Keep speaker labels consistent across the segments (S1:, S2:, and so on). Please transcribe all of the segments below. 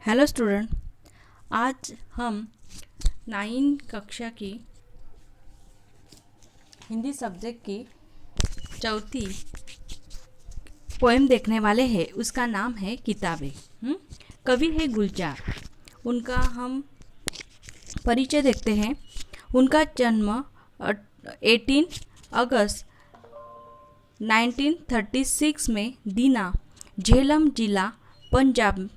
S1: Hello student. आज हम 9 कक्षा की हिंदी सब्जेक्ट की चौथी पोएम देखने वाले हैं। उसका नाम है किताबें। कवि है गुलजार। उनका हम परिचय देखते हैं। उनका जन्म 18 अगस्त 1936 में दीना, झेलम जिला, पंजाब,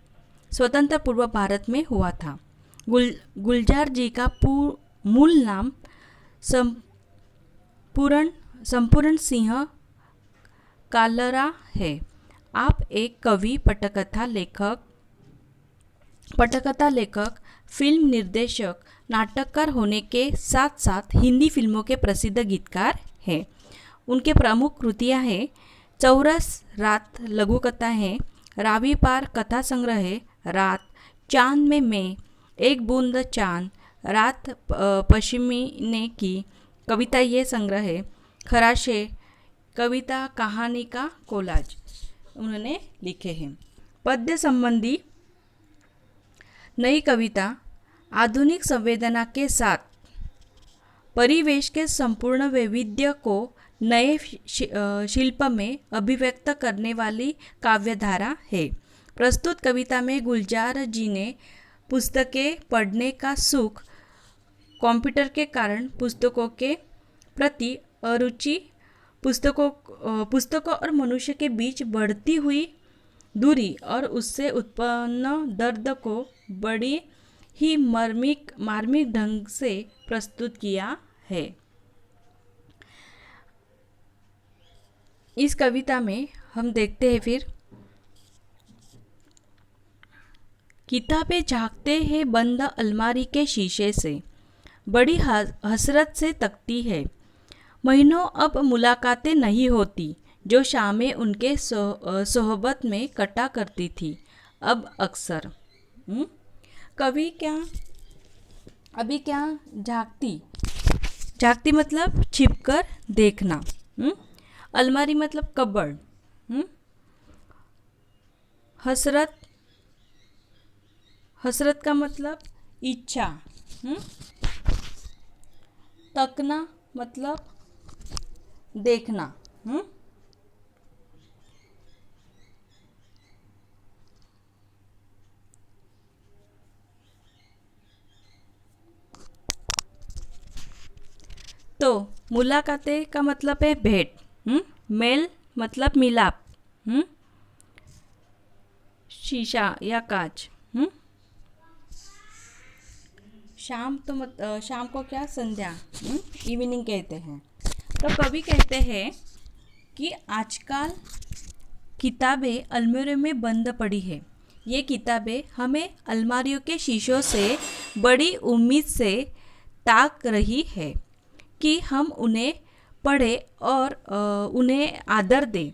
S1: स्वतंत्र पूर्व भारत में हुआ था। गुलजार जी का मूल नाम संपूर्ण सिंह कालरा है। आप एक कवि, पटकथा लेखक, फिल्म निर्देशक, नाटककार होने के साथ साथ हिंदी फिल्मों के प्रसिद्ध गीतकार हैं। उनके प्रमुख कृतियाँ हैं चौरस रात लघु कथा है, रावी पार कथा संग्रह है, रात, चांद में मैं, एक बूंद चांद, रात पश्चिमी की कविता ये संग्रह है, खराशे कविता कहानी का कोलाज उन्होंने लिखे हैं। पद्य संबंधी नई कविता आधुनिक संवेदना के साथ परिवेश के संपूर्ण वैविध्य को नए शिल्प में अभिव्यक्त करने वाली काव्यधारा है। प्रस्तुत कविता में गुलजार जी ने पुस्तकें पढ़ने का सुख, कंप्यूटर के कारण पुस्तकों के प्रति अरुचि, पुस्तकों और मनुष्य के बीच बढ़ती हुई दूरी और उससे उत्पन्न दर्द को बड़ी ही मार्मिक ढंग से प्रस्तुत किया है। इस कविता में हम देखते हैं फिर, किताबें झांकते हैं बंद अलमारी के शीशे से, बड़ी हसरत से तकती है। महीनों अब मुलाकातें नहीं होती जो शामें उनके सोहबत में कटा करती थी, अब अक्सर। कभी क्या अभी क्या झांकती मतलब छिपकर देखना। अलमारी मतलब कबर्ड। हसरत का मतलब इच्छा। तकना मतलब देखना। तो मुलाकातें का मतलब है भेंट। मेल मतलब मिलाप। शीशा या कांच। शाम को क्या, संध्या, इवनिंग कहते हैं। तो कवि कहते हैं कि आजकल किताबें अलमारियों में बंद पड़ी है। ये किताबें हमें अलमारियों के शीशों से बड़ी उम्मीद से ताक रही है कि हम उन्हें पढ़ें और उन्हें आदर दें।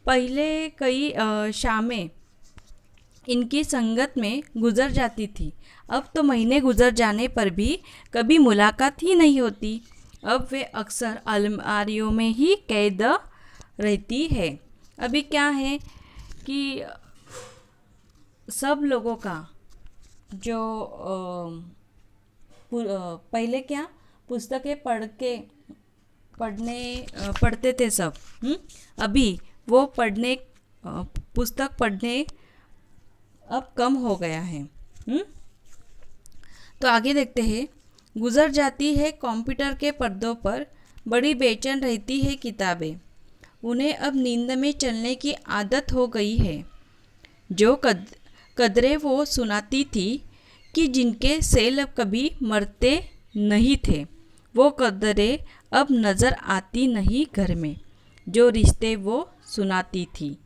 S1: पहले कई शामें इनकी संगत में गुजर जाती थी, अब तो महीने गुजर जाने पर भी कभी मुलाकात ही नहीं होती। अब वे अक्सर अलमारियों में ही कैद रहती है। अभी क्या है कि सब लोगों का जो पहले क्या पुस्तकें पढ़ते थे सब। अभी वो पुस्तक पढ़ने अब कम हो गया है। तो आगे देखते हैं। गुजर जाती है कंप्यूटर के पर्दों पर, बड़ी बेचैन रहती है किताबें, उन्हें अब नींद में चलने की आदत हो गई है। जो कदरें वो सुनाती थी कि जिनके सेल कभी मरते नहीं थे, वो कदरें अब नज़र आती नहीं घर में, जो रिश्ते वो सुनाती थी।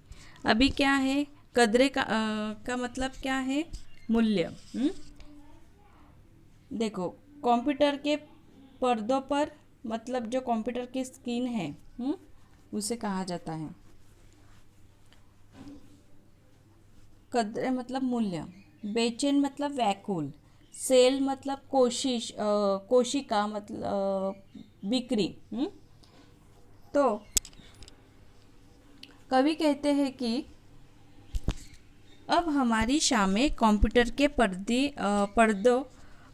S1: अभी क्या है, कदरे का मतलब क्या है, मूल्य। देखो, कंप्यूटर के पर्दों पर मतलब जो कंप्यूटर की स्क्रीन है, उसे कहा जाता है कदरे मतलब मूल्य। बेचैन मतलब व्याकुल। सेल मतलब कोशिका मतलब बिक्री। तो कवि कहते हैं कि अब हमारी शामें कंप्यूटर के पर्दों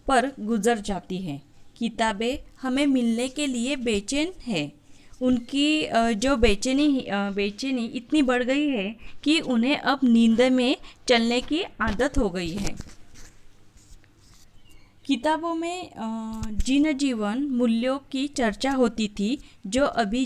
S1: पर गुजर जाती हैं। किताबें हमें मिलने के लिए बेचैन है। उनकी जो बेचैनी इतनी बढ़ गई है कि उन्हें अब नींद में चलने की आदत हो गई है। किताबों में जिन जीवन मूल्यों की चर्चा होती थी जो अभी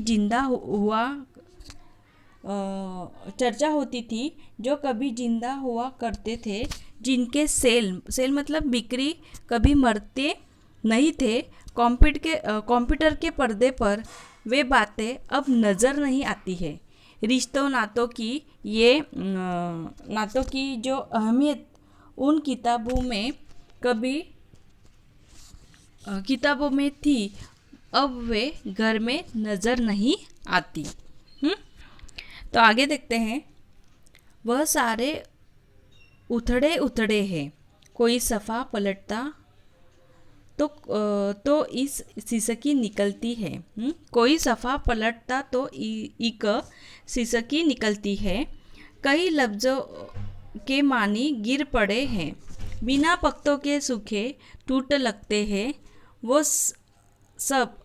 S1: चर्चा होती थी जो कभी जिंदा हुआ करते थे, जिनके सेल मतलब बिक्री कभी मरते नहीं थे। कंप्यूटर के पर्दे पर वे बातें अब नज़र नहीं आती है। रिश्तों नातों की जो अहमियत उन किताबों में थी, अब वे घर में नज़र नहीं आती। तो आगे देखते हैं। वह सारे उथड़े उथड़े हैं, कोई सफ़ा पलटता तो इस सिसकी निकलती है। कोई सफ़ा पलटता तो एक सिसकी निकलती है। कई लफ्ज़ों के मानी गिर पड़े हैं, बिना पख्तों के सूखे टूट लगते हैं। वो सब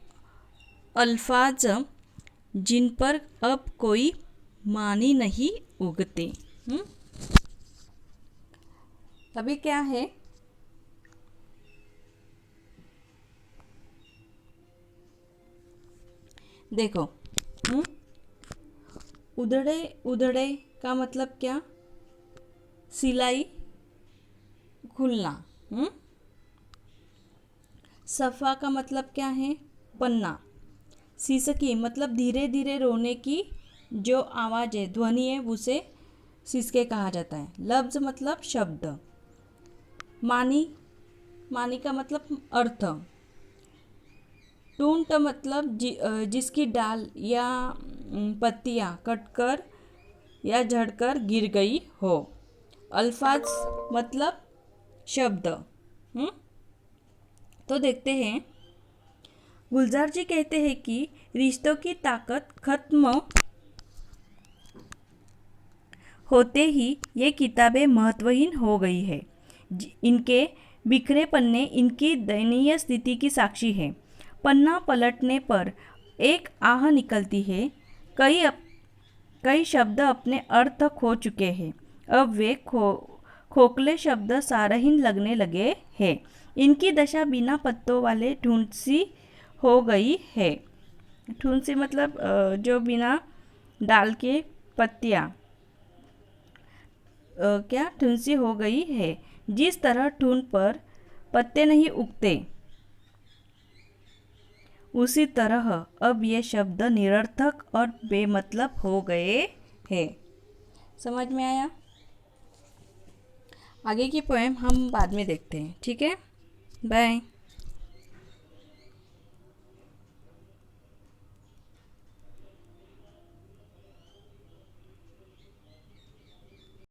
S1: अल्फाज जिन पर अब कोई मानी नहीं उगते। अभी क्या है, देखो। उधड़े उधड़े का मतलब क्या? सिलाई खुलना। सफ़ा का मतलब क्या है? पन्ना। सिसकी मतलब धीरे धीरे रोने की जो आवाज़ है, ध्वनि है, उसे सिसके कहा जाता है। लफ्ज़ मतलब शब्द। मानी का मतलब अर्थ। टूंट मतलब जिसकी डाल या पत्तियां कटकर या झड़कर गिर गई हो। अल्फाज मतलब शब्द। तो देखते हैं। गुलजार जी कहते हैं कि रिश्तों की ताकत खत्म होते ही ये किताबें महत्वहीन हो गई है। इनके बिखरे पन्ने इनकी दयनीय स्थिति की साक्षी है। पन्ना पलटने पर एक आह निकलती है। कई शब्द अपने अर्थ खो चुके हैं। अब वे खोखले शब्द सारहीन लगने लगे हैं। इनकी दशा बिना पत्तों वाले ढूंढसी हो गई है। ढूंढसी मतलब जो बिना डाल के पत्तियाँ क्या ढूंढसी हो गई है। जिस तरह ढूंढ पर पत्ते नहीं उगते, उसी तरह अब ये शब्द निरर्थक और बेमतलब हो गए हैं। समझ में आया? आगे की पोएम हम बाद में देखते हैं। ठीक है, बाय।